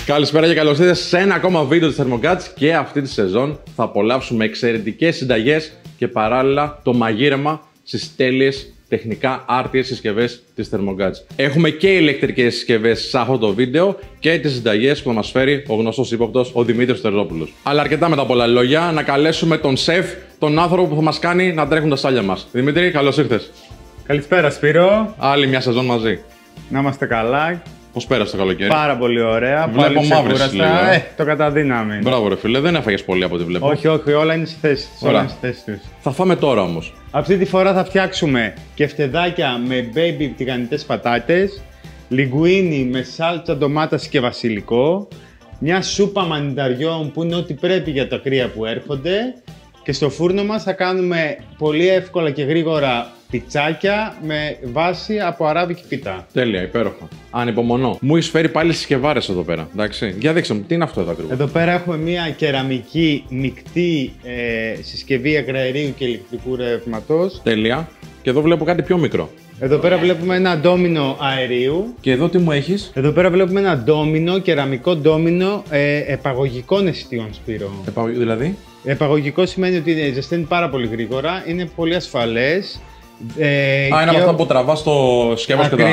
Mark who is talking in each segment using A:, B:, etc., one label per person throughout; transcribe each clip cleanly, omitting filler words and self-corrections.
A: Καλησπέρα και καλώς ήρθατε σε ένα ακόμα βίντεο της Thermoguts και αυτή τη σεζόν θα απολαύσουμε εξαιρετικές συνταγές και παράλληλα το μαγείρεμα στις τέλειες τεχνικά άρτιες συσκευές της Thermoguts. Έχουμε και ηλεκτρικές συσκευές σε αυτό το βίντεο και τις συνταγές που θα μας φέρει ο γνωστός ύποπτος, ο Δημήτρης Τερζόπουλος. Αλλά αρκετά με τα πολλά λόγια, να καλέσουμε τον σεφ, τον άνθρωπο που θα μας κάνει να τρέχουν τα σάλια μας. Δημήτρη, καλώς ήρθες.
B: Καλησπέρα Σπύρο.
A: Άλλη μια σεζόν μαζί.
B: Να είμαστε καλά.
A: Πώς πέρασε το καλοκαίρι?
B: Πάρα πολύ ωραία.
A: Βλέπω μαύρες λίγο.
B: Το καταδύναμη.
A: Μπράβο ρε φίλε, δεν έφαγες πολύ από ό,τι βλέπω.
B: Όχι, όλα είναι στη θέση τους.
A: Θα φάμε τώρα όμως.
B: Αυτή τη φορά θα φτιάξουμε κεφτεδάκια με baby τηγανιτές πατάτες, λιγκουίνι με σάλτσα ντομάτας και βασιλικό, μια σούπα μανιταριών που είναι ό,τι πρέπει για τα κρύα που έρχονται και στο φούρνο μας θα κάνουμε πολύ εύκολα και γρήγορα πιτσάκια με βάση από αράβικη πίτα.
A: Τέλεια, υπέροχα. Ανυπομονώ. Μου έχεις φέρει πάλι συσκευάρες εδώ πέρα. Εντάξει. Για δείξτε μου, τι είναι αυτό εδώ ακριβώς?
B: Εδώ πέρα έχουμε μια κεραμική μεικτή συσκευή αγραερίου και ηλεκτρικού ρεύματος.
A: Τέλεια. Και εδώ βλέπω κάτι πιο μικρό.
B: Εδώ πέρα βλέπουμε ένα ντόμινο αερίου.
A: Και εδώ τι μου έχεις?
B: Εδώ πέρα βλέπουμε ένα ντόμινο, κεραμικό ντόμινο επαγωγικών αισθητών, Σπύρο.
A: Δηλαδή?
B: Επαγωγικό σημαίνει ότι ζεσταίνει πάρα πολύ γρήγορα, είναι πολύ ασφαλές.
A: Είναι από αυτά που τραβάς το σκεύος και τα...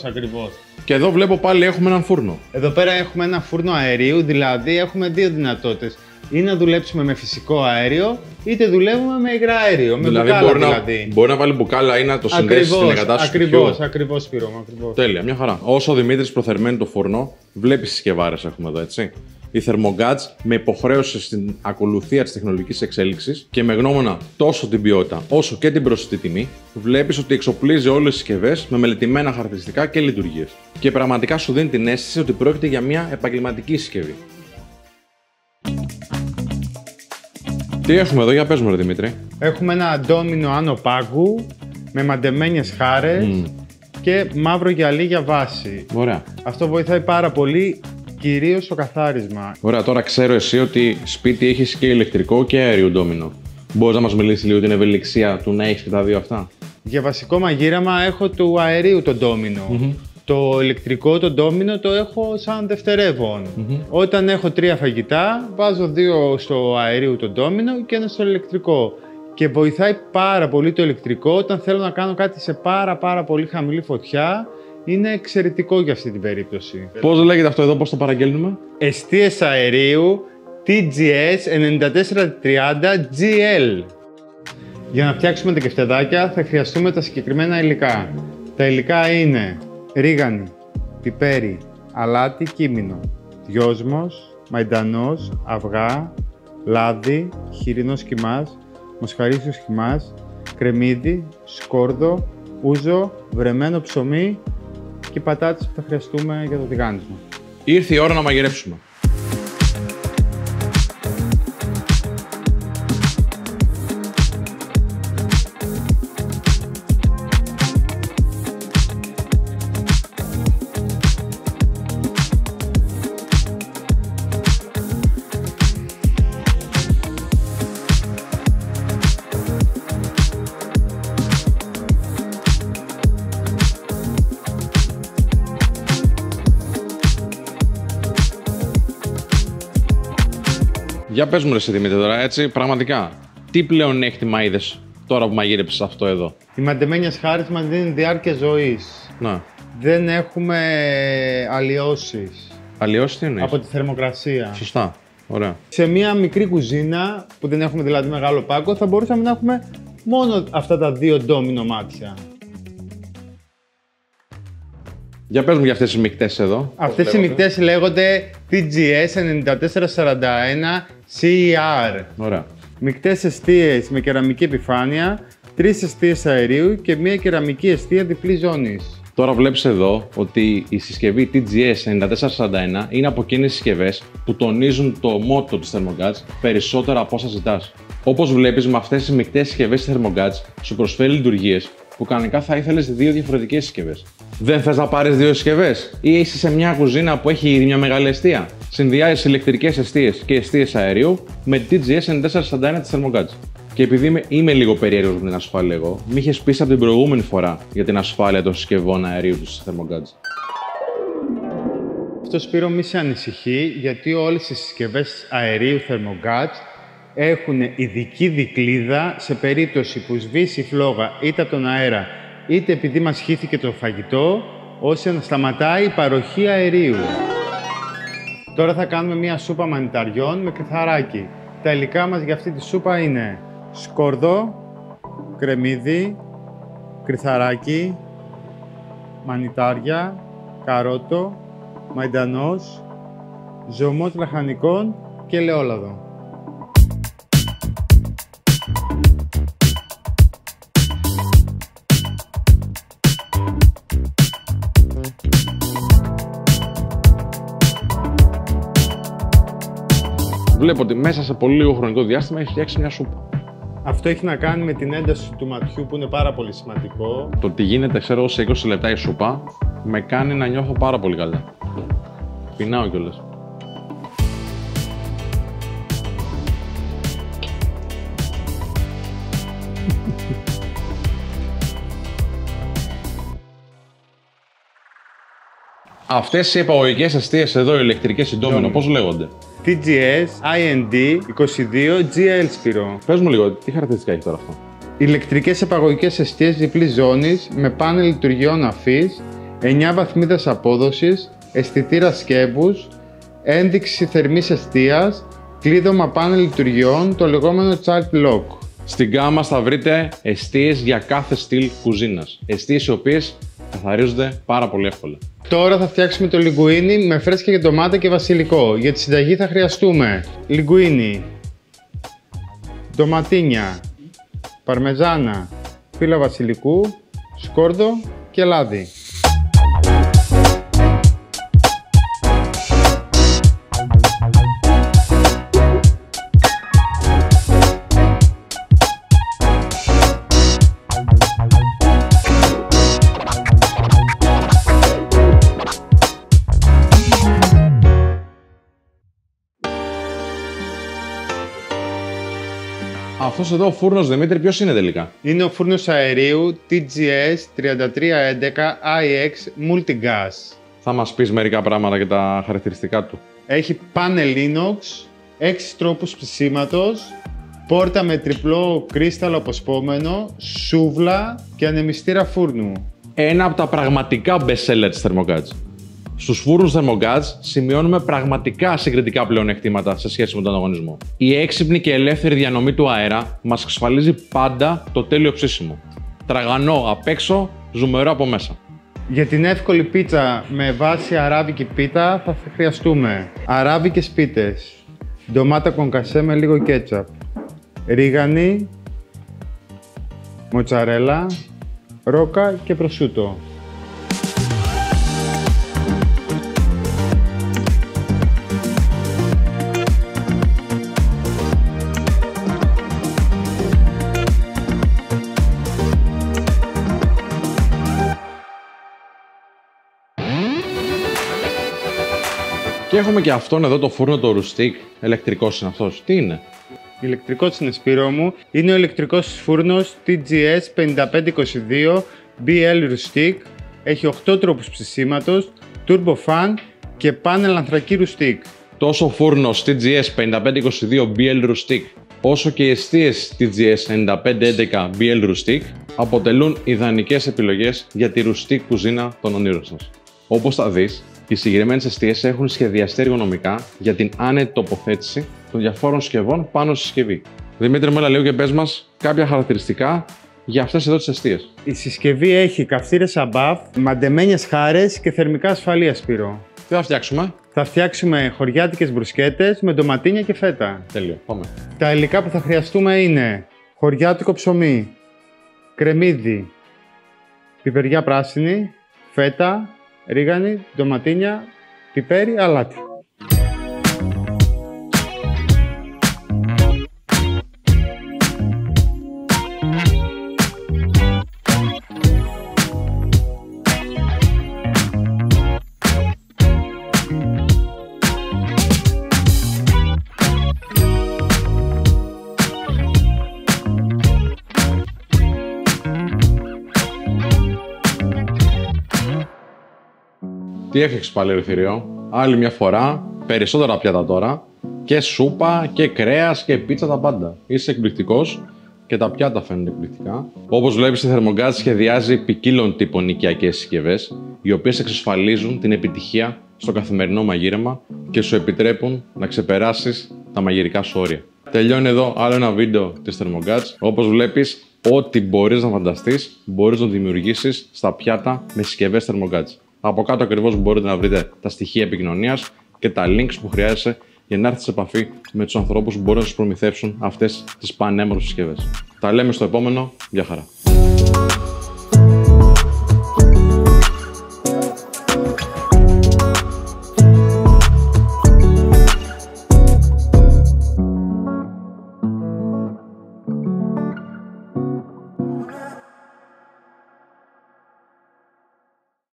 B: Ακριβώς.
A: Και εδώ βλέπω πάλι έχουμε έναν φούρνο.
B: Εδώ πέρα έχουμε ένα φούρνο αερίου, δηλαδή έχουμε δύο δυνατότητες. Ή να δουλέψουμε με φυσικό αέριο, είτε δουλεύουμε με υγρά αέριο. Με μπουκάλα δηλαδή.
A: Μπορεί να βάλει μπουκάλα ή να το συνδέσει στην εγκατάσταση.
B: Ακριβώς, Σπύρο.
A: Τέλεια, μια χαρά. Όσο ο Δημήτρης προθερμαίνει το φούρνο, βλέπεις συσκευάρες έχουμε εδώ, έτσι. Η Thermoguts με υποχρέωση στην ακολουθία της τεχνολογικής εξέλιξης και με γνώμονα τόσο την ποιότητα όσο και την προσιτή τιμή, βλέπεις ότι εξοπλίζει όλες τις συσκευές με μελετημένα χαρακτηριστικά και λειτουργίες. Και πραγματικά σου δίνει την αίσθηση ότι πρόκειται για μια επαγγελματική συσκευή. Τι έχουμε εδώ, για πες μου ρε Δημήτρη?
B: Έχουμε ένα ντόμινο άνω πάγκου με μαντεμένιες χάρες και μαύρο γυαλί για βάση.
A: Ωραία.
B: Αυτό βοηθάει πάρα πολύ, κυρίως στο καθάρισμα.
A: Ωραία, τώρα ξέρω εσύ ότι σπίτι έχεις και ηλεκτρικό και αέριο ντόμινο. Μπορείς να μας μιλήσεις λίγο την ευελιξία του να έχεις και τα δύο αυτά?
B: Για βασικό μαγείρεμα έχω του αερίου το ντόμινο. Το ηλεκτρικό, το ντόμινο, το έχω σαν δευτερεύον. Όταν έχω 3 φαγητά, βάζω 2 στο αερίου το ντόμινο και 1 στο ηλεκτρικό. Και βοηθάει πάρα πολύ το ηλεκτρικό όταν θέλω να κάνω κάτι σε πάρα πολύ χαμηλή φωτιά. Είναι εξαιρετικό για αυτή την περίπτωση.
A: Πώς λέγεται αυτό εδώ, πώς το παραγγέλνουμε?
B: Εστίες αερίου TGS 9430 GL. Για να φτιάξουμε τα κεφτεδάκια θα χρειαστούμε τα συγκεκριμένα υλικά. Τα υλικά είναι ρίγανη, πιπέρι, αλάτι, κίμινο, δυόσμος, μαϊντανός, αυγά, λάδι, χοιρινός κιμάς, μοσχαρίσιος χυμάς, κρεμμύδι, σκόρδο, ούζο, βρεμένο ψωμί και οι πατάτες που θα χρειαστούμε για το τηγάνισμα.
A: Ήρθε η ώρα να μαγειρέψουμε. Για πες μου ρε εσύ Δημήτρη τώρα, έτσι, πραγματικά, τι πλεονέκτημα είδες τώρα που μαγείρεψες αυτό εδώ?
B: Οι μαντεμένιες χάρες μας δίνουν διάρκεια ζωής.
A: Να.
B: Δεν έχουμε αλλοιώσεις.
A: Αλλοιώσεις τι εννοείς?
B: Από τη θερμοκρασία.
A: Σωστά. Ωραία.
B: Σε μια μικρή κουζίνα, που δεν έχουμε δηλαδή μεγάλο πάγκο, θα μπορούσαμε να έχουμε μόνο αυτά τα 2 ντόμινο μάτια.
A: Για πες μου για αυτές τις μεικτές εδώ.
B: Αυτές οι μεικτές λέγονται TGS 9441 CER.
A: Ωραία.
B: Μεικτές εστίες με κεραμική επιφάνεια, 3 εστίες αερίου και μια κεραμική εστία διπλής ζώνης.
A: Τώρα βλέπεις εδώ ότι η συσκευή TGS 9441 είναι από εκείνες τις συσκευές που τονίζουν το μότο της Thermoguts περισσότερα από όσα ζητάς. Όπως βλέπεις, με αυτές τις μεικτές συσκευές της Thermoguts σου προσφέρει λειτουργίες που κανονικά θα ήθελες 2 διαφορετικές συσκευές. Δεν θες να πάρεις 2 συσκευές ή είσαι σε μια κουζίνα που έχει ήδη μια μεγάλη εστία? Συνδυάζεις ηλεκτρικές εστίες και εστίες αερίου με TGS 9441 της Thermoguts. Και επειδή είμαι λίγο περίεργος με την ασφάλεια εγώ, μη είχες πει από την προηγούμενη φορά για την ασφάλεια των συσκευών αερίου της Thermoguts.
B: Αυτό, Σπύρο, μη σε ανησυχεί, γιατί όλες οι συσκευές αερίου Thermoguts έχουν ειδική δικλείδα σε περίπτωση που σβήσει η φλόγα είτε από τον αέρα είτε επειδή μας χύθηκε το φαγητό, ώστε να σταματάει η παροχή αερίου. Τώρα θα κάνουμε μία σούπα μανιταριών με κρυθαράκι. Τα υλικά μας για αυτή τη σούπα είναι σκόρδο, κρεμμύδι, κρυθαράκι, μανιτάρια, καρότο, μαϊντανός, ζωμός λαχανικών και ελαιόλαδο.
A: Βλέπω ότι μέσα σε πολύ λίγο χρονικό διάστημα έχει φτιάξει μια σούπα.
B: Αυτό έχει να κάνει με την ένταση του ματιού που είναι πάρα πολύ σημαντικό.
A: Το τι γίνεται, ξέρω, σε 20 λεπτά η σούπα με κάνει να νιώθω πάρα πολύ καλά. Πεινάω κιόλας. Αυτές οι επαγωγικές εστίες εδώ, οι ηλεκτρικές συντόμινο, πώς λέγονται?
B: TGS IND 22 GL, Σπύρο.
A: Πες μου λίγο, τι χαρακτηριστικά έχει τώρα αυτό?
B: Ηλεκτρικές επαγωγικές εστίες διπλής ζώνης με πάνελ λειτουργιών αφής, 9 βαθμίδες απόδοσης, αισθητήρα σκεύους, ένδειξη θερμής εστίας, κλείδωμα πάνελ λειτουργιών, το λεγόμενο child lock.
A: Στην γκάμα μας θα βρείτε εστίες για κάθε στυλ κουζίνας. Εστίες οι οποίες καθαρίζονται πάρα πολύ εύκολα.
B: Τώρα θα φτιάξουμε το λιγκουίνι με φρέσκια και ντομάτα και βασιλικό. Για τη συνταγή θα χρειαστούμε λιγκουίνι, ντοματίνια, παρμεζάνα, φύλλα βασιλικού, σκόρδο και λάδι.
A: Αυτός εδώ ο φούρνος, Δημήτρη, ποιος είναι τελικά?
B: Είναι ο φούρνος αερίου TGS 3311 IX Multigas.
A: Θα μας πεις μερικά πράγματα για τα χαρακτηριστικά του.
B: Έχει πάνελ inox, 6 τρόπους ψησίματος, πόρτα με τριπλό κρίσταλο αποσπόμενο, σούβλα και ανεμιστήρα φούρνου.
A: Ένα από τα πραγματικά best seller της Thermoguts. Στους φούρνους Thermoguts σημειώνουμε πραγματικά συγκριτικά πλεονεκτήματα σε σχέση με τον ανταγωνισμό. Η έξυπνη και ελεύθερη διανομή του αέρα μας εξασφαλίζει πάντα το τέλειο ψήσιμο. Τραγανό απ' έξω, ζουμερό από μέσα.
B: Για την εύκολη πίτσα με βάση αράβικη πίτα θα χρειαστούμε αράβικες πίτες, ντομάτα κονκασέ με λίγο κέτσαπ, ρίγανη, μοτσαρέλα, ρόκα και προσούτο.
A: Και έχουμε και αυτόν εδώ το φούρνο, το Rustic. Ηλεκτρικός είναι αυτός. Τι είναι?
B: Ηλεκτρικός είναι, Σπύρο μου. Είναι ο ηλεκτρικός φούρνος TGS 5522 BL Rustic. Έχει 8 τρόπους ψησίματος, turbo fan και πάνελ ανθρακή Rustic.
A: Τόσο ο φούρνος TGS 5522 BL Rustic, όσο και οι εστίες TGS 9511 BL Rustic αποτελούν ιδανικές επιλογές για τη Rustic κουζίνα των ονείρων σας. Όπως θα δεις, οι συγκεκριμένες εστίες έχουν σχεδιαστεί εργονομικά για την άνετη τοποθέτηση των διαφόρων συσκευών πάνω στη συσκευή. Δημήτρη, έλα λίγο και πες μας κάποια χαρακτηριστικά για αυτές εδώ τις εστίες.
B: Η συσκευή έχει καυστήρες above, μαντεμένιες χάρες και θερμικά ασφαλεία, Σπύρο.
A: Τι θα φτιάξουμε?
B: Θα φτιάξουμε χωριάτικες μπρουσκέτες με ντοματίνια και φέτα.
A: Τέλειο, πάμε.
B: Τα υλικά που θα χρειαστούμε είναι χωριάτικο ψωμί, κρεμμύδι, πιπεριά πράσινη, φέτα, ρίγανη, ντοματίνια, πιπέρι, αλάτι.
A: Τι έφτιαξες πάλι, Ελευθερίο? Άλλη μια φορά, περισσότερα πιάτα τώρα. Και σούπα και κρέας και πίτσα, τα πάντα. Είσαι εκπληκτικός και τα πιάτα φαίνονται εκπληκτικά. Όπως βλέπεις, η Thermogaz σχεδιάζει ποικίλων τύπων οικιακές συσκευές, οι οποίες εξασφαλίζουν την επιτυχία στο καθημερινό μαγείρεμα και σου επιτρέπουν να ξεπεράσεις τα μαγειρικά σου όρια. Τελειώνει εδώ άλλο ένα βίντεο της Thermogaz. Όπως βλέπεις, ό,τι μπορείς να φανταστείς, μπορείς να δημιουργήσεις στα πιάτα με συσκευές Thermogaz. Από κάτω ακριβώς μπορείτε να βρείτε τα στοιχεία επικοινωνίας και τα links που χρειάζεσαι για να έρθεις σε επαφή με τους ανθρώπους που μπορούν να σας προμηθεύσουν αυτές τις πανέμορφες συσκευές. Τα λέμε στο επόμενο. Γεια χαρά.